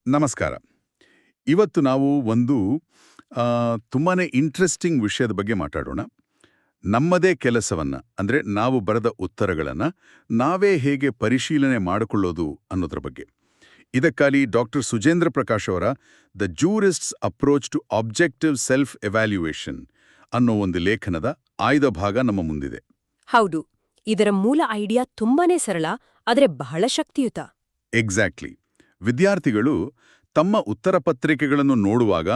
ನಮಸ್ಕಾರ. ಇವತ್ತು ನಾವು ಒಂದು ತುಂಬಾನೇ ಇಂಟ್ರೆಸ್ಟಿಂಗ್ ವಿಷಯದ ಬಗ್ಗೆ ಮಾತಾಡೋಣ. ನಮ್ಮದೇ ಕೆಲಸವನ್ನ, ಅಂದ್ರೆ ನಾವು ಬರೆದ ಉತ್ತರಗಳನ್ನ ನಾವೇ ಹೇಗೆ ಪರಿಶೀಲನೆ ಮಾಡಿಕೊಳ್ಳೋದು ಅನ್ನೋದ್ರ ಬಗ್ಗೆ. ಇದಕ್ಕಾಗಿ ಡಾಕ್ಟರ್ ಸುಜೇಂದ್ರ ಪ್ರಕಾಶ್ ಅವರ the jurists approach to objective self evaluation ಅನ್ನೋ ಒಂದು ಲೇಖನದ ಆಯ್ದ ಭಾಗ ನಮ್ಮ ಮುಂದಿದೆ. ಹೌದು, ಇದರ ಮೂಲ ಐಡಿಯಾ ತುಂಬಾನೇ ಸರಳ, ಆದರೆ ಬಹಳ ಶಕ್ತಿಯುತ. ಎಕ್ಸಾಕ್ಟ್ಲಿ. ವಿದ್ಯಾರ್ಥಿಗಳು ತಮ್ಮ ಉತ್ತರ ಪತ್ರಿಕೆಗಳನ್ನು ನೋಡುವಾಗ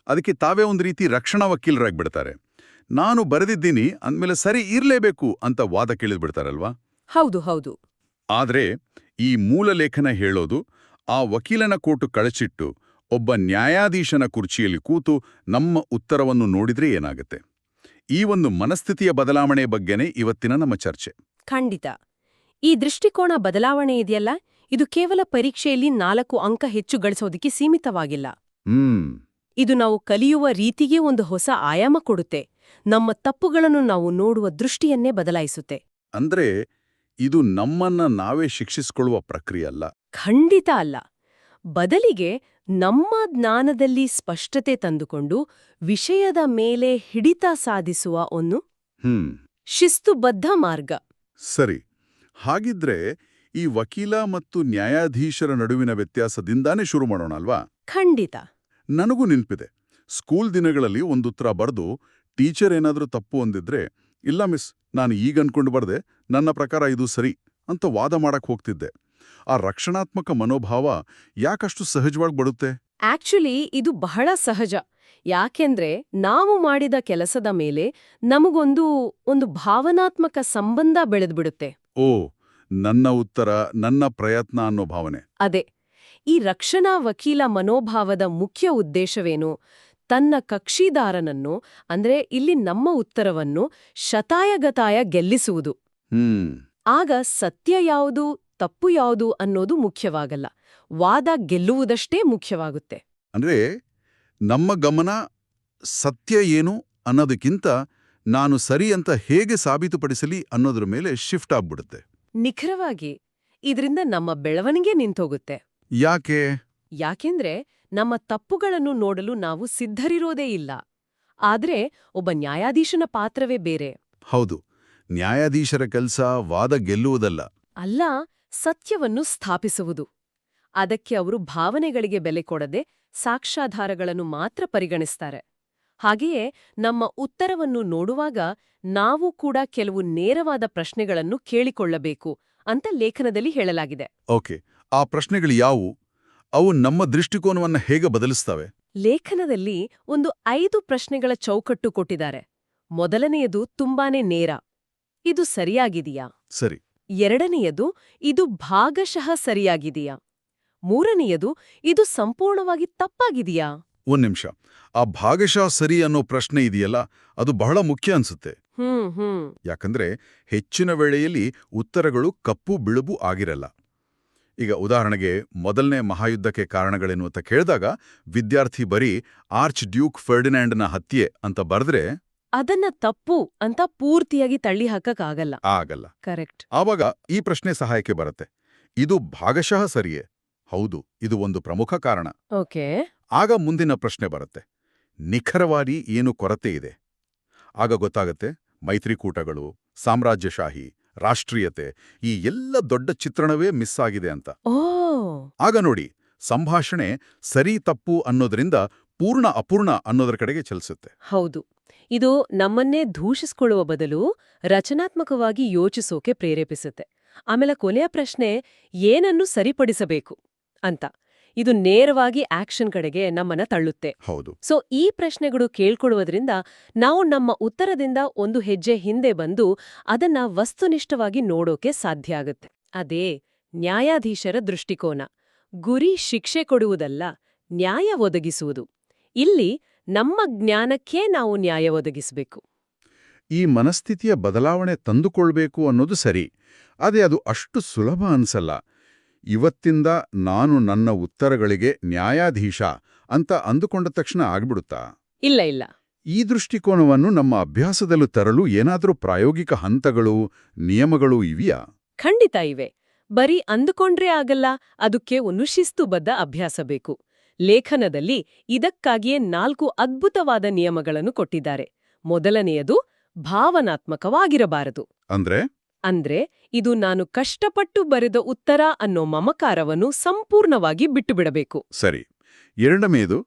ಅದಕ್ಕೆ ತಾವೇ ಒಂದು ರೀತಿ ರಕ್ಷಣಾ ವಕೀಲರಾಗ್ಬಿಡ್ತಾರೆ. ನಾನು ಬರೆದಿದ್ದೀನಿ ಅಂದಮೇಲೆ ಸರಿ ಇರಲೇಬೇಕು ಅಂತ ವಾದ ಕೇಳಿದ್ಬಿಡ್ತಾರಲ್ವಾ? ಹೌದು ಹೌದು. ಆದ್ರೆ ಈ ಮೂಲ ಲೇಖನ ಹೇಳೋದು, ಆ ವಕೀಲನ ಕೋಟು ಕಳಚಿಟ್ಟು ಒಬ್ಬ ನ್ಯಾಯಾಧೀಶನ ಕುರ್ಚಿಯಲ್ಲಿ ಕೂತು ನಮ್ಮ ಉತ್ತರವನ್ನು ನೋಡಿದ್ರೆ ಏನಾಗುತ್ತೆ? ಈ ಒಂದು ಮನಸ್ಥಿತಿಯ ಬದಲಾವಣೆ ಬಗ್ಗೆನೇ ಇವತ್ತಿನ ನಮ್ಮ ಚರ್ಚೆ. ಖಂಡಿತ. ಈ ದೃಷ್ಟಿಕೋನ ಬದಲಾವಣೆ ಇದೆಯಲ್ಲ, ಇದು ಕೇವಲ ಪರೀಕ್ಷೆಯಲ್ಲಿ 4 ಅಂಕ ಹೆಚ್ಚು ಗಳಿಸೋದಕ್ಕೆ ಸೀಮಿತವಾಗಿಲ್ಲ. ಇದು ನಾವು ಕಲಿಯುವ ರೀತಿಗೆ ಒಂದು ಹೊಸ ಆಯಾಮ ಕೊಡುತ್ತೆ. ನಮ್ಮ ತಪ್ಪುಗಳನ್ನು ನಾವು ನೋಡುವ ದೃಷ್ಟಿಯನ್ನೇ ಬದಲಾಯಿಸುತ್ತೆ. ಅಂದ್ರೆ ಇದು ನಮ್ಮನ್ನ ನಾವೇ ಶಿಕ್ಷಿಸಿಕೊಳ್ಳುವ ಪ್ರಕ್ರಿಯೆ ಅಲ್ಲ. ಖಂಡಿತ ಅಲ್ಲ. ಬದಲಿಗೆ ನಮ್ಮ ಜ್ಞಾನದಲ್ಲಿ ಸ್ಪಷ್ಟತೆ ತಂದುಕೊಂಡು ವಿಷಯದ ಮೇಲೆ ಹಿಡಿತ ಸಾಧಿಸುವ ಒಂದು ಶಿಸ್ತುಬದ್ಧ ಮಾರ್ಗ. ಸರಿ. ಹಾಗಿದ್ರೆ ಈ ವಕೀಲ ಮತ್ತು ನ್ಯಾಯಾಧೀಶರ ನಡುವಿನ ವ್ಯತ್ಯಾಸದಿಂದಾನೇ ಶುರು ಮಾಡೋಣ ಅಲ್ವಾ? ಖಂಡಿತ. ನನಗೂ ನೆನ್ಪಿದೆ, ಸ್ಕೂಲ್ ದಿನಗಳಲ್ಲಿ ಒಂದುತ್ತರ ಬರೆದು ಟೀಚರ್ ಏನಾದ್ರೂ ತಪ್ಪು ಅಂದಿದ್ರೆ, ಇಲ್ಲ ಮಿಸ್, ನಾನು ಈಗ ಅನ್ಕೊಂಡು ಬರ್ದೆ, ನನ್ನ ಪ್ರಕಾರ ಇದು ಸರಿ ಅಂತ ವಾದ ಮಾಡಕ್ ಹೋಗ್ತಿದ್ದೆ. ಆ ರಕ್ಷಣಾತ್ಮಕ ಮನೋಭಾವ ಯಾಕಷ್ಟು ಸಹಜವಾಗಿ ಬರುತ್ತೆ? ಆಕ್ಚುಲಿ ಇದು ಬಹಳ ಸಹಜ. ಯಾಕೆಂದ್ರೆ ನಾವು ಮಾಡಿದ ಕೆಲಸದ ಮೇಲೆ ನಮಗೊಂದು ಭಾವನಾತ್ಮಕ ಸಂಬಂಧ ಬೆಳೆದ್ಬಿಡುತ್ತೆ. ಓ, ನನ್ನ ಉತ್ತರ, ನನ್ನ ಪ್ರಯತ್ನ ಅನ್ನೋ ಭಾವನೆ. ಅದೇ. ಈ ರಕ್ಷಣಾ ವಕೀಲ ಮನೋಭಾವದ ಮುಖ್ಯ ಉದ್ದೇಶವೇನು? ತನ್ನ ಕಕ್ಷಿದಾರನನ್ನು, ಅಂದ್ರೆ ಇಲ್ಲಿ ನಮ್ಮ ಉತ್ತರವನ್ನು ಶತಾಯಗತಾಯ ಗೆಲ್ಲಿಸುವುದು. ಆಗ ಸತ್ಯ ಯಾವುದು, ತಪ್ಪು ಯಾವುದು ಅನ್ನೋದು ಮುಖ್ಯವಾಗಲ್ಲ, ವಾದ ಗೆಲ್ಲುವುದಷ್ಟೇ ಮುಖ್ಯವಾಗುತ್ತೆ. ಅಂದ್ರೆ ನಮ್ಮ ಗಮನ ಸತ್ಯ ಏನು ಅನ್ನೋದಕ್ಕಿಂತ ನಾನು ಸರಿ ಅಂತ ಹೇಗೆ ಸಾಬೀತುಪಡಿಸಲಿ ಅನ್ನೋದ್ರ ಮೇಲೆ ಶಿಫ್ಟ್ ಆಗ್ಬಿಡುತ್ತೆ. ನಿಖರವಾಗಿ. ಇದರಿಂದ ನಮ್ಮ ಬೆಳವಣಿಗೆ ನಿಂತೋಗುತ್ತೆ. ಯಾಕೆ? ಯಾಕೆಂದ್ರೆ ನಮ್ಮ ತಪ್ಪುಗಳನ್ನು ನೋಡಲು ನಾವು ಸಿದ್ಧರಿರೋದೇ ಇಲ್ಲ. ಆದ್ರೆ ಒಬ್ಬ ನ್ಯಾಯಾಧೀಶನ ಪಾತ್ರವೇ ಬೇರೆ. ಹೌದು, ನ್ಯಾಯಾಧೀಶರ ಕೆಲಸ ವಾದ ಗೆಲ್ಲುವುದಲ್ಲ, ಅಲ್ಲ, ಸತ್ಯವನ್ನು ಸ್ಥಾಪಿಸುವುದು. ಅದಕ್ಕೆ ಅವರು ಭಾವನೆಗಳಿಗೆ ಬೆಲೆ ಕೊಡದೆ ಸಾಕ್ಷ್ಯಾಧಾರಗಳನ್ನು ಮಾತ್ರ ಪರಿಗಣಿಸ್ತಾರೆ. ಹಾಗೆಯೇ ನಮ್ಮ ಉತ್ತರವನ್ನು ನೋಡುವಾಗ ನಾವು ಕೂಡ ಕೆಲವು ನೇರವಾದ ಪ್ರಶ್ನೆಗಳನ್ನು ಕೇಳಿಕೊಳ್ಳಬೇಕು ಅಂತ ಲೇಖನದಲ್ಲಿ ಹೇಳಲಾಗಿದೆ. ಓಕೆ, ಆ ಪ್ರಶ್ನೆಗಳು ಯಾವುವು? ಅವು ನಮ್ಮ ದೃಷ್ಟಿಕೋನವನ್ನ ಹೇಗೆ ಬದಲಿಸ್ತವೆ? ಲೇಖನದಲ್ಲಿ ಒಂದು 5 ಪ್ರಶ್ನೆಗಳ ಚೌಕಟ್ಟು ಕೊಟ್ಟಿದ್ದಾರೆ. ಮೊದಲನೆಯದು ತುಂಬಾನೇ ನೇರ, ಇದು ಸರಿಯಾಗಿದೆಯಾ? ಸರಿ. ಎರಡನೆಯದು, ಇದು ಭಾಗಶಃ ಸರಿಯಾಗಿದೆಯಾ? ಮೂರನೆಯದು, ಇದು ಸಂಪೂರ್ಣವಾಗಿ ತಪ್ಪಾಗಿದೆಯಾ? ಒಂದ್ ನಿಮಿಷ, ಆ ಭಾಗಶಃ ಸರಿ ಅನ್ನೋ ಪ್ರಶ್ನೆ ಇದೆಯಲ್ಲ, ಅದು ಬಹಳ ಮುಖ್ಯ ಅನ್ಸುತ್ತೆ. ಯಾಕಂದ್ರೆ ಹೆಚ್ಚಿನ ವೇಳೆಯಲ್ಲಿ ಉತ್ತರಗಳು ಕಪ್ಪು ಬಿಳುಬು ಆಗಿರಲ್ಲ. ಈಗ ಉದಾಹರಣೆಗೆ, ಮೊದಲನೇ ಮಹಾಯುದ್ಧಕ್ಕೆ ಕಾರಣಗಳೇನು ಅಂತ ಕೇಳಿದಾಗ ವಿದ್ಯಾರ್ಥಿ ಬರೀ ಆರ್ಚ್ ಡ್ಯೂಕ್ ಫರ್ಡಿನ್ಯಾಂಡ್ನ ಹತ್ಯೆ ಅಂತ ಬರೆದ್ರೆ ಅದನ್ನ ತಪ್ಪು ಅಂತ ಪೂರ್ತಿಯಾಗಿ ತಳ್ಳಿ ಹಾಕಕ್ಕಾಗಲ್ಲ. ಆಗಲ್ಲ. ಕರೆಕ್ಟ್. ಆವಾಗ ಈ ಪ್ರಶ್ನೆ ಸಹಾಯಕ್ಕೆ ಬರುತ್ತೆ. ಇದು ಭಾಗಶಃ ಸರಿಯೇ? ಹೌದು, ಇದು ಒಂದು ಪ್ರಮುಖ ಕಾರಣ. ಓಕೆ. ಆಗ ಮುಂದಿನ ಪ್ರಶ್ನೆ ಬರುತ್ತೆ, ನಿಖರವಾಗಿ ಏನು ಕೊರತೆ ಇದೆ? ಆಗ ಗೊತ್ತಾಗತ್ತೆ, ಮೈತ್ರಿಕೂಟಗಳು, ಸಾಮ್ರಾಜ್ಯಶಾಹಿ, ರಾಷ್ಟ್ರೀಯತೆ, ಈ ಎಲ್ಲ ದೊಡ್ಡ ಚಿತ್ರಣವೇ ಮಿಸ್ ಆಗಿದೆ ಅಂತ. ಆಗ ನೋಡಿ, ಸಂಭಾಷಣೆ ಸರಿ ತಪ್ಪು ಅನ್ನೋದ್ರಿಂದ ಪೂರ್ಣ ಅಪೂರ್ಣ ಅನ್ನೋದ್ರ ಕಡೆಗೆ ಚಲಿಸುತ್ತೆ. ಹೌದು, ಇದು ನಮ್ಮನ್ನೇ ದೂಷಿಸ್ಕೊಳ್ಳುವ ಬದಲು ರಚನಾತ್ಮಕವಾಗಿ ಯೋಚಿಸೋಕೆ ಪ್ರೇರೇಪಿಸುತ್ತೆ. ಆಮೇಲೆ ಕೊನೆಯ ಪ್ರಶ್ನೆ, ಏನನ್ನು ಸರಿಪಡಿಸಬೇಕು ಅಂತ. ಇದು ನೇರವಾಗಿ ಆಕ್ಷನ್ ಕಡೆಗೆ ನಮ್ಮನ್ನ ತಳ್ಳುತ್ತೆ. ಹೌದು. ಸೊ ಈ ಪ್ರಶ್ನೆಗಳು ಕೇಳ್ಕೊಳ್ಳುವುದರಿಂದ ನಾವು ನಮ್ಮ ಉತ್ತರದಿಂದ ಒಂದು ಹೆಜ್ಜೆ ಹಿಂದೆ ಬಂದು ಅದನ್ನ ವಸ್ತುನಿಷ್ಠವಾಗಿ ನೋಡೋಕೆ ಸಾಧ್ಯ ಆಗುತ್ತೆ. ಅದೇ ನ್ಯಾಯಾಧೀಶರ ದೃಷ್ಟಿಕೋನ. ಗುರಿ ಶಿಕ್ಷೆ ಕೊಡುವುದಲ್ಲ, ನ್ಯಾಯ ಒದಗಿಸುವುದು. ಇಲ್ಲಿ ನಮ್ಮ ಜ್ಞಾನಕ್ಕೆ ನಾವು ನ್ಯಾಯ ಒದಗಿಸಬೇಕು. ಈ ಮನಸ್ಥಿತಿಯ ಬದಲಾವಣೆ ತಂದುಕೊಳ್ಬೇಕು ಅನ್ನೋದು ಸರಿ, ಆದರೆ ಅದು ಅಷ್ಟು ಸುಲಭ ಅನ್ಸಲ್ಲ. ಇವತ್ತಿಂದ ನಾನು ನನ್ನ ಉತ್ತರಗಳಿಗೆ ನ್ಯಾಯಾಧೀಶ ಅಂತ ಅಂದುಕೊಂಡ ತಕ್ಷಣ ಆಗ್ಬಿಡುತ್ತಾ? ಇಲ್ಲ ಇಲ್ಲ. ಈ ದೃಷ್ಟಿಕೋನವನ್ನು ನಮ್ಮ ಅಭ್ಯಾಸದಲ್ಲೂ ತರಲು ಏನಾದರೂ ಪ್ರಾಯೋಗಿಕ ಹಂತಗಳು, ನಿಯಮಗಳು ಇವೆಯಾ? ಖಂಡಿತ ಇವೆ. ಬರೀ ಅಂದುಕೊಂಡ್ರೇ ಆಗಲ್ಲ, ಅದಕ್ಕೆ ಒಂದು ಶಿಸ್ತುಬದ್ಧ ಅಭ್ಯಾಸ ಬೇಕು. ಲೇಖನದಲ್ಲಿ ಇದಕ್ಕಾಗಿಯೇ 4 ಅದ್ಭುತವಾದ ನಿಯಮಗಳನ್ನು ಕೊಟ್ಟಿದ್ದಾರೆ. ಮೊದಲನೆಯದು ಭಾವನಾತ್ಮಕವಾಗಿರಬಾರದು. ಅಂದ್ರೆ ಇದು ನಾನು ಕಷ್ಟಪಟ್ಟು ಬರೆದ ಉತ್ತರ ಅನ್ನೋ ಮಮಕಾರವನ್ನು ಸಂಪೂರ್ಣವಾಗಿ ಬಿಟ್ಟುಬಿಡಬೇಕು. ಸರಿ. ಎರಡನೆಯದು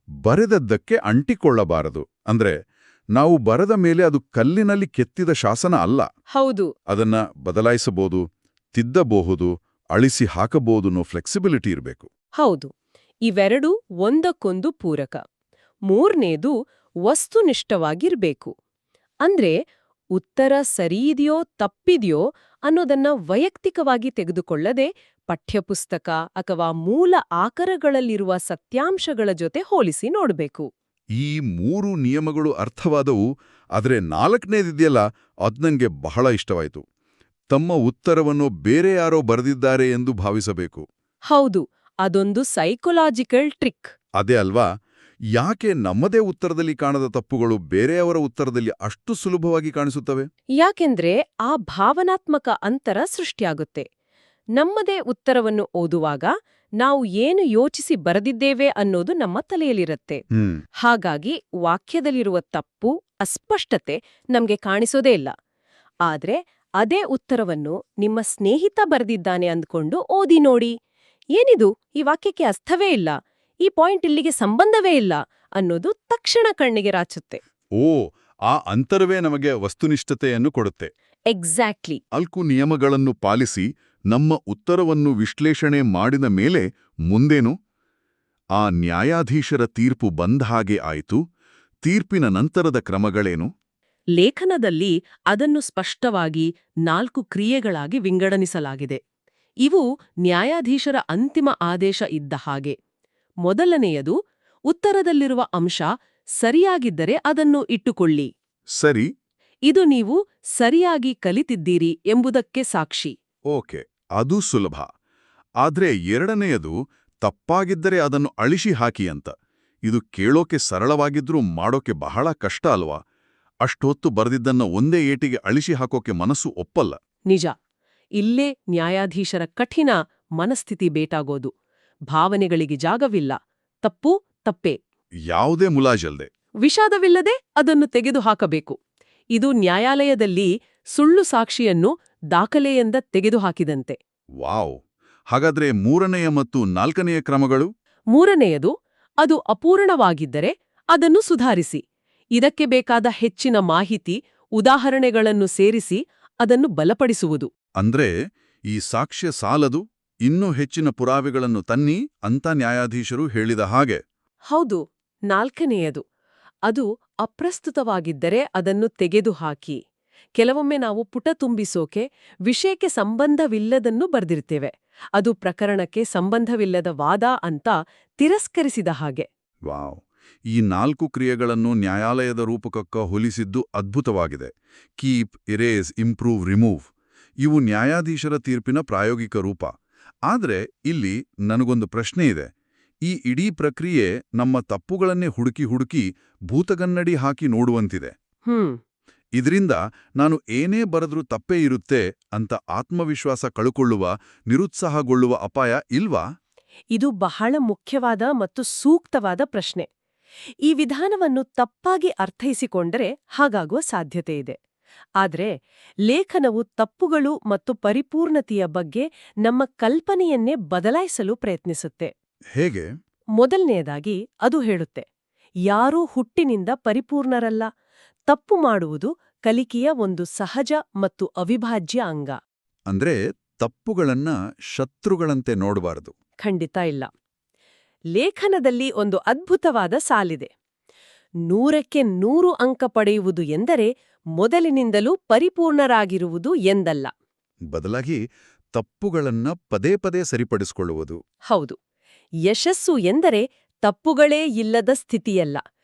ಬರೆದದ್ದಕ್ಕೆ ಅಂಟಿಕೊಳ್ಳಬಾರದು. ಅಂದ್ರೆ ನಾವು ಬರೆದ ಮೇಲೆ ಅದು ಕಲ್ಲಿನಲ್ಲಿ ಕೆತ್ತಿದ ಶಾಸನ ಅಲ್ಲ. ಹೌದು. ಅದನ್ನ ಬದಲಾಯಿಸಬಹುದು, ತಿದ್ದಬಹುದು, ಅಳಿಸಿ ಹಾಕಬಹುದು ಅನ್ನೋ ಫ್ಲೆಕ್ಸಿಬಿಲಿಟಿ ಇರಬೇಕು. ಹೌದು. ಇವೆರಡೂ ಒಂದಕ್ಕೊಂದು ಪೂರಕ. ಮೂರನೇದು ವಸ್ತುನಿಷ್ಠವಾಗಿರ್ಬೇಕು. ಅಂದ್ರೆ ಉತ್ತರ ಸರಿಯಿದೆಯೋ ತಪ್ಪಿದೆಯೋ ಅನ್ನೋದನ್ನ ವೈಯಕ್ತಿಕವಾಗಿ ತೆಗೆದುಕೊಳ್ಳದೆ ಪಠ್ಯಪುಸ್ತಕ ಅಥವಾ ಮೂಲ ಆಕರಗಳಲ್ಲಿರುವ ಸತ್ಯಾಂಶಗಳ ಜೊತೆ ಹೋಲಿಸಿ ನೋಡಬೇಕು. ಈ 3 ನಿಯಮಗಳು ಅರ್ಥವಾದವು. ಆದರೆ 4ನೇದಿದೆಯಲ್ಲ, ಅದ್ ನಂಗೆ ಬಹಳ ಇಷ್ಟವಾಯಿತು. ತಮ್ಮ ಉತ್ತರವನ್ನು ಬೇರೆ ಯಾರೋ ಬರೆದಿದ್ದಾರೆ ಎಂದು ಭಾವಿಸಬೇಕು. ಹೌದು, ಅದೊಂದು ಸೈಕೊಲಾಜಿಕಲ್ ಟ್ರಿಕ್. ಅದೇ ಅಲ್ವಾ? ಯಾಕೆ ನಮ್ಮದೇ ಉತ್ತರದಲ್ಲಿ ಕಾಣದ ತಪ್ಪುಗಳು ಬೇರೆಯವರ ಉತ್ತರದಲ್ಲಿ ಅಷ್ಟು ಸುಲಭವಾಗಿ ಕಾಣಿಸುತ್ತವೆ? ಯಾಕೆಂದ್ರೆ ಆ ಭಾವನಾತ್ಮಕ ಅಂತರ ಸೃಷ್ಟಿಯಾಗುತ್ತೆ. ನಮ್ಮದೇ ಉತ್ತರವನ್ನು ಓದುವಾಗ ನಾವು ಏನು ಯೋಚಿಸಿ ಬರೆದಿದ್ದೇವೆ ಅನ್ನೋದು ನಮ್ಮ ತಲೆಯಲ್ಲಿರುತ್ತೆ. ಹಾಗಾಗಿ ವಾಕ್ಯದಲ್ಲಿರುವ ತಪ್ಪು, ಅಸ್ಪಷ್ಟತೆ ನಮ್ಗೆ ಕಾಣಿಸೋದೇ ಇಲ್ಲ. ಆದ್ರೆ ಅದೇ ಉತ್ತರವನ್ನು ನಿಮ್ಮ ಸ್ನೇಹಿತ ಬರೆದಿದ್ದಾನೆ ಅಂದ್ಕೊಂಡು ಓದಿ ನೋಡಿ. ಏನಿದು, ಈ ವಾಕ್ಯಕ್ಕೆ ಅರ್ಥವೇ ಇಲ್ಲ, ಈ ಪಾಯಿಂಟ್ ಇಲ್ಲಿಗೆ ಸಂಬಂಧವೇ ಇಲ್ಲ ಅನ್ನೋದು ತಕ್ಷಣ ಕಣ್ಣಿಗೆ ರಾಚುತ್ತೆ. ಆ ಅಂತರವೇ ನಮಗೆ ವಸ್ತುನಿಷ್ಠತೆಯನ್ನು ಕೊಡುತ್ತೆ. ಎಕ್ಸಾಕ್ಟ್ಲಿ. 4 ನಿಯಮಗಳನ್ನು ಪಾಲಿಸಿ ನಮ್ಮ ಉತ್ತರವನ್ನು ವಿಶ್ಲೇಷಣೆ ಮಾಡಿದ ಮೇಲೆ ಮುಂದೇನು? ಆ ನ್ಯಾಯಾಧೀಶರ ತೀರ್ಪು ಬಂದ ಹಾಗೆ ಆಯಿತು. ತೀರ್ಪಿನ ನಂತರದ ಕ್ರಮಗಳೇನು? ಲೇಖನದಲ್ಲಿ ಅದನ್ನು ಸ್ಪಷ್ಟವಾಗಿ 4 ಕ್ರಿಯೆಗಳಾಗಿ ವಿಂಗಡಣಿಸಲಾಗಿದೆ. ಇವು ನ್ಯಾಯಾಧೀಶರ ಅಂತಿಮ ಆದೇಶ ಇದ್ದ ಹಾಗೆ. ಮೊದಲನೆಯದು, ಉತ್ತರದಲ್ಲಿರುವ ಅಂಶ ಸರಿಯಾಗಿದ್ದರೆ ಅದನ್ನು ಇಟ್ಟುಕೊಳ್ಳಿ. ಸರಿ. ಇದು ನೀವು ಸರಿಯಾಗಿ ಕಲಿತಿದ್ದೀರಿ ಎಂಬುದಕ್ಕೆ ಸಾಕ್ಷಿ. ಓಕೆ, ಅದು ಸುಲಭ. ಆದ್ರೆ ಎರಡನೆಯದು, ತಪ್ಪಾಗಿದ್ದರೆ ಅದನ್ನು ಅಳಿಸಿ ಹಾಕಿ ಅಂತ. ಇದು ಕೇಳೋಕೆ ಸರಳವಾಗಿದ್ರೂ ಮಾಡೋಕೆ ಬಹಳ ಕಷ್ಟ ಅಲ್ವಾ? ಅಷ್ಟೊತ್ತು ಬರೆದಿದ್ದನ್ನ ಒಂದೇ ಏಟಿಗೆ ಅಳಿಸಿ ಹಾಕೋಕೆ ಮನಸ್ಸು ಒಪ್ಪಲ್ಲ. ನಿಜ. ಇಲ್ಲೇ ನ್ಯಾಯಾಧೀಶರ ಕಠಿಣ ಮನಸ್ಥಿತಿ ಬೇಟಾಗೋದು. ಭಾವನೆಗಳಿಗೆ ಜಾಗವಿಲ್ಲ. ತಪ್ಪು ತಪ್ಪೇ. ಯಾವುದೇ ಮುಲಾಜಲ್ದೆ, ವಿಷಾದವಿಲ್ಲದೆ ಅದನ್ನು ತೆಗೆದುಹಾಕಬೇಕು. ಇದು ನ್ಯಾಯಾಲಯದಲ್ಲಿ ಸುಳ್ಳು ಸಾಕ್ಷಿಯನ್ನು ದಾಖಲೆಯಿಂದ ತೆಗೆದುಹಾಕಿದಂತೆ. ವಾವ್! ಹಾಗಾದ್ರೆ 3ನೆಯ ಮತ್ತು 4ನೆಯ ಕ್ರಮಗಳು? 3ನೆಯದು, ಅದು ಅಪೂರ್ಣವಾಗಿದ್ದರೆ ಅದನ್ನು ಸುಧಾರಿಸಿ. ಇದಕ್ಕೆ ಬೇಕಾದ ಹೆಚ್ಚಿನ ಮಾಹಿತಿ, ಉದಾಹರಣೆಗಳನ್ನು ಸೇರಿಸಿ ಅದನ್ನು ಬಲಪಡಿಸುವುದು. ಅಂದ್ರೆ ಈ ಸಾಕ್ಷ್ಯ ಸಾಲದು, ಇನ್ನೂ ಹೆಚ್ಚಿನ ಪುರಾವೆಗಳನ್ನು ತನ್ನಿ ಅಂತ ನ್ಯಾಯಾಧೀಶರು ಹೇಳಿದ ಹಾಗೆ. ಹೌದು. 4ನೆಯದು, ಅದು ಅಪ್ರಸ್ತುತವಾಗಿದ್ದರೆ ಅದನ್ನು ತೆಗೆದುಹಾಕಿ. ಕೆಲವೊಮ್ಮೆ ನಾವು ಪುಟ ತುಂಬಿಸೋಕೆ ವಿಷಯಕ್ಕೆ ಸಂಬಂಧವಿಲ್ಲದನ್ನು ಬರ್ದಿರ್ತೇವೆ. ಅದು ಪ್ರಕರಣಕ್ಕೆ ಸಂಬಂಧವಿಲ್ಲದ ವಾದ ಅಂತ ತಿರಸ್ಕರಿಸಿದ ಹಾಗೆ. ವಾವ್! ಈ 4 ಕ್ರಿಯೆಗಳನ್ನು ನ್ಯಾಯಾಲಯದ ರೂಪಕಕ್ಕೆ ಹೋಲಿಸಿದ್ದು ಅದ್ಭುತವಾಗಿದೆ. Keep, erase, improve, remove. ಇವು ನ್ಯಾಯಾಧೀಶರ ತೀರ್ಪಿನ ಪ್ರಾಯೋಗಿಕ ರೂಪ. ಆದ್ರೆ ಇಲ್ಲಿ ನನಗೊಂದು ಪ್ರಶ್ನೆ ಇದೆ. ಈ ಇಡೀ ಪ್ರಕ್ರಿಯೆ ನಮ್ಮ ತಪ್ಪುಗಳನ್ನೇ ಹುಡುಕಿ ಭೂತಗನ್ನಡಿ ಹಾಕಿ ನೋಡುವಂತಿದೆ. ಇದರಿಂದ ನಾನು ಏನೇ ಬರೆದ್ರೂ ತಪ್ಪೇ ಇರುತ್ತೆ ಅಂತ ಆತ್ಮವಿಶ್ವಾಸ ಕಳುಕೊಳ್ಳುವ, ನಿರುತ್ಸಾಹಗೊಳ್ಳುವ ಅಪಾಯ ಇಲ್ವಾ? ಇದು ಬಹಳ ಮುಖ್ಯವಾದ ಮತ್ತು ಸೂಕ್ತವಾದ ಪ್ರಶ್ನೆ. ಈ ವಿಧಾನವನ್ನು ತಪ್ಪಾಗಿ ಅರ್ಥೈಸಿಕೊಂಡರೆ ಹಾಗಾಗುವ ಸಾಧ್ಯತೆ ಇದೆ. ಆದ್ರೆ ಲೇಖನವು ತಪ್ಪುಗಳು ಮತ್ತು ಪರಿಪೂರ್ಣತೆಯ ಬಗ್ಗೆ ನಮ್ಮ ಕಲ್ಪನೆಯನ್ನೇ ಬದಲಾಯಿಸಲು ಪ್ರಯತ್ನಿಸುತ್ತೆ. ಹೇಗೆ? ಮೊದಲನೆಯದಾಗಿ ಅದು ಹೇಳುತ್ತೆ, ಯಾರೂ ಹುಟ್ಟಿನಿಂದ ಪರಿಪೂರ್ಣರಲ್ಲ. ತಪ್ಪು ಮಾಡುವುದು ಕಲಿಕೆಯ ಒಂದು ಸಹಜ ಮತ್ತು ಅವಿಭಾಜ್ಯ ಅಂಗ. ಅಂದ್ರೆ ತಪ್ಪುಗಳನ್ನ ಶತ್ರುಗಳಂತೆ ನೋಡಬಾರದು. ಖಂಡಿತ ಇಲ್ಲ. ಲೇಖನದಲ್ಲಿ ಒಂದು ಅದ್ಭುತವಾದ ಸಾಲಿದೆ. 100ಕ್ಕೆ 100 ಅಂಕ ಪಡೆಯುವುದು ಎಂದರೆ ಮೊದಲಿನಿಂದಲೂ ಪರಿಪೂರ್ಣರಾಗಿರುವುದು ಎಂದಲ್ಲ. ಬದಲಾಗಿ ತಪ್ಪುಗಳನ್ನ ಪದೇ ಪದೇ ಸರಿಪಡಿಸಿಕೊಳ್ಳುವುದು. ಹೌದು. ಯಶಸ್ಸು ಎಂದರೆ ತಪ್ಪುಗಳೇ ಇಲ್ಲದ ಸ್ಥಿತಿಯಲ್ಲ.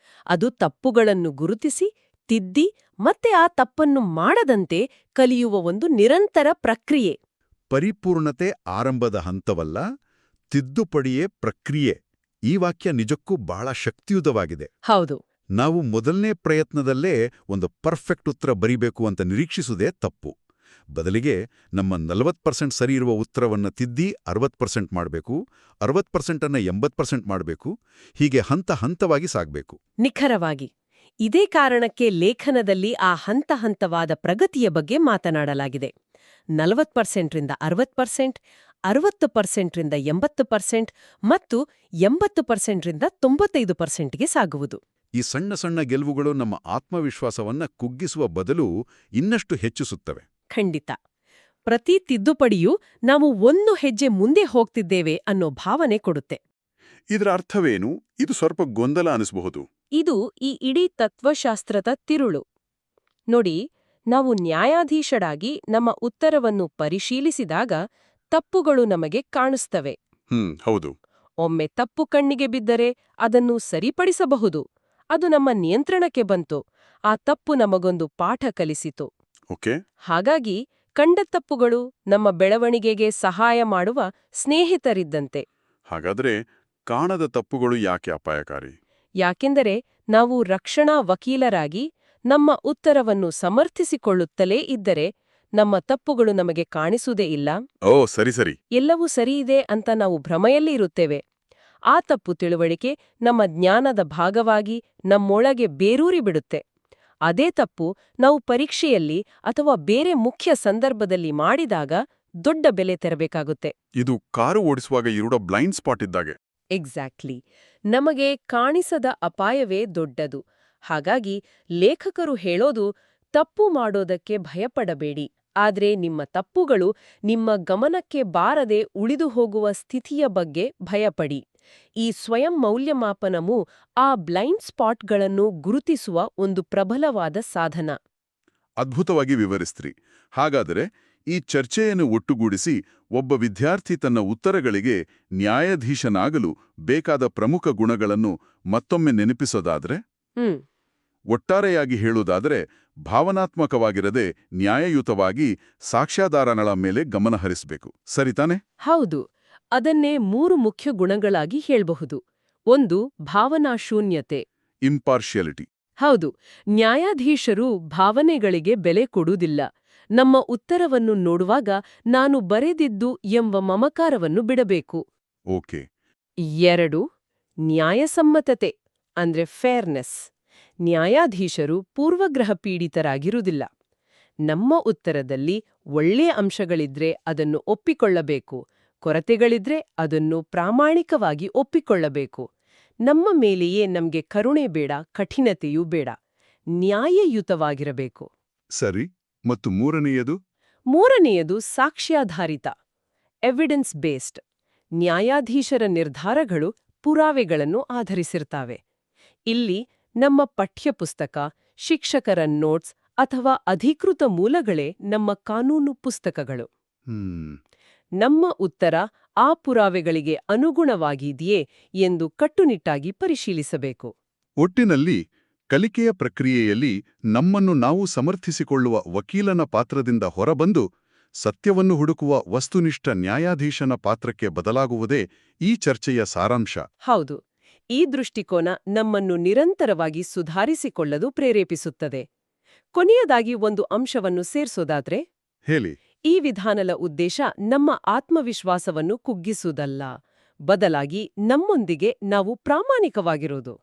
ಅದು ತಪ್ಪುಗಳನ್ನು ಗುರುತಿಸಿ, ತಿದ್ದಿ ಮತ್ತೆ ಆ ತಪ್ಪನ್ನು ಮಾಡದಂತೆ ಕಲಿಯುವ ಒಂದು ನಿರಂತರ ಪ್ರಕ್ರಿಯೆ. ಪರಿಪೂರ್ಣತೆ ಆರಂಭದ ಹಂತವಲ್ಲ, ತಿದ್ದುಪಡಿಯೇ ಪ್ರಕ್ರಿಯೆ. ಈ ವಾಕ್ಯ ನಿಜಕ್ಕೂ ಬಹಳ ಶಕ್ತಿಯುತವಾಗಿದೆ. ಹೌದು. ನಾವು ಮೊದಲನೇ ಪ್ರಯತ್ನದಲ್ಲೇ ಒಂದು ಪರ್ಫೆಕ್ಟ್ ಉತ್ತರ ಬರಿಬೇಕು ಅಂತ ನಿರೀಕ್ಷಿಸುವುದೇ ತಪ್ಪು. ಬದಲಿಗೆ ನಮ್ಮ 40% ಸರಿ ಇರುವ ಉತ್ತರವನ್ನು ತಿದ್ದಿ 60% ಮಾಡಬೇಕು, 60% ಅನ್ನ 80% ಮಾಡಬೇಕು, ಹೀಗೆ ಹಂತ ಹಂತವಾಗಿ ಸಾಗಬೇಕು. ನಿಖರವಾಗಿ. ಇದೇ ಕಾರಣಕ್ಕೆ ಲೇಖನದಲ್ಲಿ ಆ ಹಂತ ಹಂತವಾದ ಪ್ರಗತಿಯ ಬಗ್ಗೆ ಮಾತನಾಡಲಾಗಿದೆ. 40% ರಿಂದ 60%, 60% ರಿಂದ 80% ಮತ್ತು 80% ರಿಂದ 95%ಗೆ ಸಾಗುವುದು. ಈ ಸಣ್ಣ ಸಣ್ಣ ಗೆಲುವುಗಳು ನಮ್ಮ ಆತ್ಮವಿಶ್ವಾಸವನ್ನ ಕುಗ್ಗಿಸುವ ಬದಲು ಇನ್ನಷ್ಟು ಹೆಚ್ಚಿಸುತ್ತವೆ. ಖಂಡಿತ. ಪ್ರತಿ ತಿದ್ದುಪಡಿಯೂ ನಾವು ಒಂದು ಹೆಜ್ಜೆ ಮುಂದೆ ಹೋಗ್ತಿದ್ದೇವೆ ಅನ್ನೋ ಭಾವನೆ ಕೊಡುತ್ತೆ. ಇದರ ಅರ್ಥವೇನು? ಇದು ಸ್ವಲ್ಪ ಗೊಂದಲ ಅನಿಸಬಹುದು. ಇದು ಈ ಇಡೀ ತತ್ವಶಾಸ್ತ್ರದ ತಿರುಳು. ನೋಡಿ, ನಾವು ನ್ಯಾಯಾಧೀಶರಾಗಿ ನಮ್ಮ ಉತ್ತರವನ್ನು ಪರಿಶೀಲಿಸಿದಾಗ ತಪ್ಪುಗಳು ನಮಗೆ ಕಾಣಿಸ್ತವೆ. ಹೌದು. ಒಮ್ಮೆ ತಪ್ಪು ಕಣ್ಣಿಗೆ ಬಿದ್ದರೆ ಅದನ್ನು ಸರಿಪಡಿಸಬಹುದು. ಅದು ನಮ್ಮ ನಿಯಂತ್ರಣಕ್ಕೆ ಬಂತು. ಆ ತಪ್ಪು ನಮಗೊಂದು ಪಾಠ ಕಲಿಸಿತು. ಓಕೆ. ಹಾಗಾಗಿ ಕಂಡ ತಪ್ಪುಗಳು ನಮ್ಮ ಬೆಳವಣಿಗೆಗೆ ಸಹಾಯ ಮಾಡುವ ಸ್ನೇಹಿತರಿದ್ದಂತೆ. ಹಾಗಾದ್ರೆ ಕಾಣದ ತಪ್ಪುಗಳು ಯಾಕೆ ಅಪಾಯಕಾರಿ? ಯಾಕೆಂದರೆ ನಾವು ರಕ್ಷಣಾ ವಕೀಲರಾಗಿ ನಮ್ಮ ಉತ್ತರವನ್ನು ಸಮರ್ಥಿಸಿಕೊಳ್ಳುತ್ತಲೇ ಇದ್ದರೆ ನಮ್ಮ ತಪ್ಪುಗಳು ನಮಗೆ ಕಾಣಿಸುವುದೇ ಇಲ್ಲ. ಓ, ಸರಿ ಸರಿ. ಎಲ್ಲವೂ ಸರಿಯಿದೆ ಅಂತ ನಾವು ಭ್ರಮೆಯಲ್ಲಿ ಇರುತ್ತೇವೆ. ಆ ತಪ್ಪು ತಿಳುವಳಿಕೆ ನಮ್ಮ ಜ್ಞಾನದ ಭಾಗವಾಗಿ ನಮ್ಮೊಳಗೆ ಬೇರೂರಿ ಬಿಡುತ್ತೆ. ಅದೇ ತಪ್ಪು ನಾವು ಪರೀಕ್ಷೆಯಲ್ಲಿ ಅಥವಾ ಬೇರೆ ಮುಖ್ಯ ಸಂದರ್ಭದಲ್ಲಿ ಮಾಡಿದಾಗ ದೊಡ್ಡ ಬೆಲೆ ತೆರಬೇಕಾಗುತ್ತೆ. ಇದು ಕಾರು ಓಡಿಸುವಾಗ ಇರುವ ಬ್ಲೈಂಡ್ ಸ್ಪಾಟ್ ಇದ್ದಾಗೆ. ಎಕ್ಸಾಕ್ಟ್ಲಿ. ನಮಗೆ ಕಾಣಿಸದ ಅಪಾಯವೇ ದೊಡ್ಡದು. ಹಾಗಾಗಿ ಲೇಖಕರು ಹೇಳೋದು, ತಪ್ಪು ಮಾಡೋದಕ್ಕೆ ಭಯಪಡಬೇಡಿ, ಆದ್ರೆ ನಿಮ್ಮ ತಪ್ಪುಗಳು ನಿಮ್ಮ ಗಮನಕ್ಕೆ ಬಾರದೆ ಉಳಿದು ಹೋಗುವ ಸ್ಥಿತಿಯ ಬಗ್ಗೆ ಭಯಪಡಿ. ಈ ಸ್ವಯಂ ಮೌಲ್ಯಮಾಪನವು ಆ ಬ್ಲೈಂಡ್ ಸ್ಪಾಟ್ಗಳನ್ನು ಗುರುತಿಸುವ ಒಂದು ಪ್ರಬಲವಾದ ಸಾಧನ. ಅದ್ಭುತವಾಗಿ ವಿವರಿಸ್ತ್ರಿ. ಹಾಗಾದರೆ ಈ ಚರ್ಚೆಯನ್ನು ಒಟ್ಟುಗೂಡಿಸಿ ಒಬ್ಬ ವಿದ್ಯಾರ್ಥಿ ತನ್ನ ಉತ್ತರಗಳಿಗೆ ನ್ಯಾಯಾಧೀಶನಾಗಲು ಬೇಕಾದ ಪ್ರಮುಖ ಗುಣಗಳನ್ನು ಮತ್ತೊಮ್ಮೆ ನೆನಪಿಸೋದಾದ್ರೆ, ಒಟ್ಟಾರೆಯಾಗಿ ಹೇಳುವುದಾದರೆ, ಭಾವನಾತ್ಮಕವಾಗಿರದೆ ನ್ಯಾಯಯುತವಾಗಿ ಸಾಕ್ಷ್ಯಾಧಾರಗಳ ಮೇಲೆ ಗಮನಹರಿಸಬೇಕು. ಸರಿತಾನೆ? ಹೌದು. ಅದನ್ನೇ 3 ಮುಖ್ಯ ಗುಣಗಳಾಗಿ ಹೇಳ್ಬಹುದು. 1. ಭಾವನಾಶೂನ್ಯತೆ, ಇಂಪಾರ್ಷಿಯಾಲಿಟಿ. ಹೌದು. ನ್ಯಾಯಾಧೀಶರು ಭಾವನೆಗಳಿಗೆ ಬೆಲೆ ಕೊಡುವುದಿಲ್ಲ. ನಮ್ಮ ಉತ್ತರವನ್ನು ನೋಡುವಾಗ ನಾನು ಬರೆದಿದ್ದು ಎಂಬ ಮಮಕಾರವನ್ನು ಬಿಡಬೇಕು. ಓಕೆ. 2. ನ್ಯಾಯಸಮ್ಮತತೆ ಅಂದ್ರೆ ಫೇರ್ನೆಸ್. ನ್ಯಾಯಾಧೀಶರು ಪೂರ್ವಗ್ರಹ ಪೀಡಿತರಾಗಿರುವುದಿಲ್ಲ. ನಮ್ಮ ಉತ್ತರದಲ್ಲಿ ಒಳ್ಳೆಯ ಅಂಶಗಳಿದ್ರೆ ಅದನ್ನು ಒಪ್ಪಿಕೊಳ್ಳಬೇಕು, ಕೊರತೆಗಳಿದ್ರೆ ಅದನ್ನು ಪ್ರಾಮಾಣಿಕವಾಗಿ ಒಪ್ಪಿಕೊಳ್ಳಬೇಕು. ನಮ್ಮ ಮೇಲೆಯೇ ನಮ್ಗೆ ಕರುಣೆ ಬೇಡ, ಕಠಿಣತೆಯೂ ಬೇಡ. ನ್ಯಾಯಯುತವಾಗಿರಬೇಕು. ಸರಿ. ಮತ್ತು ಮೂರನೆಯದು? ಮೂರನೆಯದು ಸಾಕ್ಷ್ಯಾಧಾರಿತ, ಎವಿಡೆನ್ಸ್ ಬೇಸ್ಡ್. ನ್ಯಾಯಾಧೀಶರ ನಿರ್ಧಾರಗಳು ಪುರಾವೆಗಳನ್ನು ಆಧರಿಸಿರ್ತಾವೆ. ಇಲ್ಲಿ ನಮ್ಮ ಪಠ್ಯಪುಸ್ತಕ, ಶಿಕ್ಷಕರ ನೋಟ್ಸ್ ಅಥವಾ ಅಧಿಕೃತ ಮೂಲಗಳೇ ನಮ್ಮ ಕಾನೂನು ಪುಸ್ತಕಗಳು. ನಮ್ಮ ಉತ್ತರ ಆ ಪುರಾವೆಗಳಿಗೆ ಅನುಗುಣವಾಗಿದೆಯೇ ಎಂದು ಕಟ್ಟುನಿಟ್ಟಾಗಿ ಪರಿಶೀಲಿಸಬೇಕು. ಒಟ್ಟಿನಲ್ಲಿ ಕಲಿಕೆಯ ಪ್ರಕ್ರಿಯೆಯಲ್ಲಿ ನಮ್ಮನ್ನು ನಾವು ಸಮರ್ಥಿಸಿಕೊಳ್ಳುವ ವಕೀಲನ ಪಾತ್ರದಿಂದ ಹೊರಬಂದು ಸತ್ಯವನ್ನು ಹುಡುಕುವ ವಸ್ತುನಿಷ್ಠ ನ್ಯಾಯಾಧೀಶನ ಪಾತ್ರಕ್ಕೆ ಬದಲಾಗುವುದೇ ಈ ಚರ್ಚೆಯ ಸಾರಾಂಶ. ಹೌದು. ಈ ದೃಷ್ಟಿಕೋನ ನಮ್ಮನ್ನು ನಿರಂತರವಾಗಿ ಸುಧಾರಿಸಿಕೊಳ್ಳಲು ಪ್ರೇರೇಪಿಸುತ್ತದೆ. ಕೊನೆಯದಾಗಿ ಒಂದು ಅಂಶವನ್ನು ಸೇರ್ಸೋದಾದ್ರೆ, ಹೇಳಿ. ಈ ವಿಧಾನದ ಉದ್ದೇಶ ನಮ್ಮ ಆತ್ಮವಿಶ್ವಾಸವನ್ನು ಕುಗ್ಗಿಸುವುದಲ್ಲ, ಬದಲಾಗಿ ನಮ್ಮೊಂದಿಗೆ ನಾವು ಪ್ರಾಮಾಣಿಕವಾಗಿರೋದು.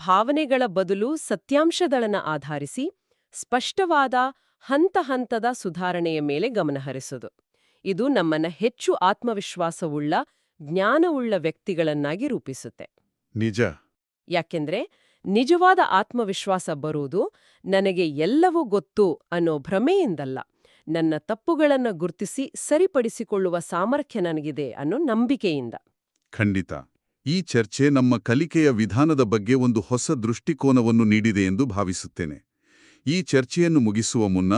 ಭಾವನೆಗಳ ಬದಲು ಸತ್ಯಾಂಶಗಳನ್ನ ಆಧರಿಸಿ ಸ್ಪಷ್ಟವಾದ ಹಂತ ಹಂತದ ಸುಧಾರಣೆಯ ಮೇಲೆ ಗಮನಹರಿಸೋದು. ಇದು ನಮ್ಮನ್ನ ಹೆಚ್ಚು ಆತ್ಮವಿಶ್ವಾಸವುಳ್ಳ, ಜ್ಞಾನವುಳ್ಳ ವ್ಯಕ್ತಿಗಳನ್ನಾಗಿ ರೂಪಿಸುತ್ತೆ. ನಿಜ. ಯಾಕೆಂದ್ರೆ ನಿಜವಾದ ಆತ್ಮವಿಶ್ವಾಸ ಬರುವುದು ನನಗೆ ಎಲ್ಲವೂ ಗೊತ್ತು ಅನ್ನೋ ಭ್ರಮೆಯಿಂದಲ್ಲ, ನನ್ನ ತಪ್ಪುಗಳನ್ನ ಗುರ್ತಿಸಿ ಸರಿಪಡಿಸಿಕೊಳ್ಳುವ ಸಾಮರ್ಥ್ಯ ನನಗಿದೆ ಅನ್ನೋ ನಂಬಿಕೆಯಿಂದ. ಖಂಡಿತ. ಈ ಚರ್ಚೆ ನಮ್ಮ ಕಲಿಕೆಯ ವಿಧಾನದ ಬಗ್ಗೆ ಒಂದು ಹೊಸ ದೃಷ್ಟಿಕೋನವನ್ನು ನೀಡಿದೆ ಎಂದು ಭಾವಿಸುತ್ತೇನೆ. ಈ ಚರ್ಚೆಯನ್ನು ಮುಗಿಸುವ ಮುನ್ನ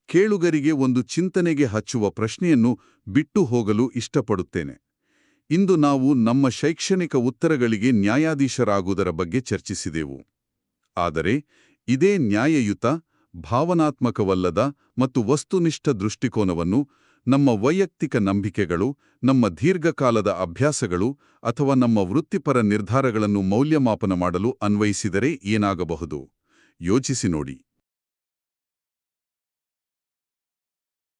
ಕೇಳುಗರಿಗೆ ಒಂದು ಚಿಂತನೆಗೆ ಹಚ್ಚುವ ಪ್ರಶ್ನೆಯನ್ನು ಬಿಟ್ಟು ಹೋಗಲು ಇಷ್ಟಪಡುತ್ತೇನೆ. ಇಂದು ನಾವು ನಮ್ಮ ಶೈಕ್ಷಣಿಕ ಉತ್ತರಗಳಿಗೆ ನ್ಯಾಯಾಧೀಶರಾಗುವುದರ ಬಗ್ಗೆ ಚರ್ಚಿಸಿದೆವು. ಆದರೆ ಇದೇ ನ್ಯಾಯಯುತ, ಭಾವನಾತ್ಮಕವಲ್ಲದ ಮತ್ತು ವಸ್ತುನಿಷ್ಠ ದೃಷ್ಟಿಕೋನವನ್ನು ನಮ್ಮ ವೈಯಕ್ತಿಕ ನಂಬಿಕೆಗಳು, ನಮ್ಮ ದೀರ್ಘಕಾಲದ ಅಭ್ಯಾಸಗಳು ಅಥವಾ ನಮ್ಮ ವೃತ್ತಿಪರ ನಿರ್ಧಾರಗಳನ್ನು ಮೌಲ್ಯಮಾಪನ ಮಾಡಲು ಅನ್ವಯಿಸಿದರೆ ಏನಾಗಬಹುದು? ಯೋಚಿಸಿ ನೋಡಿ.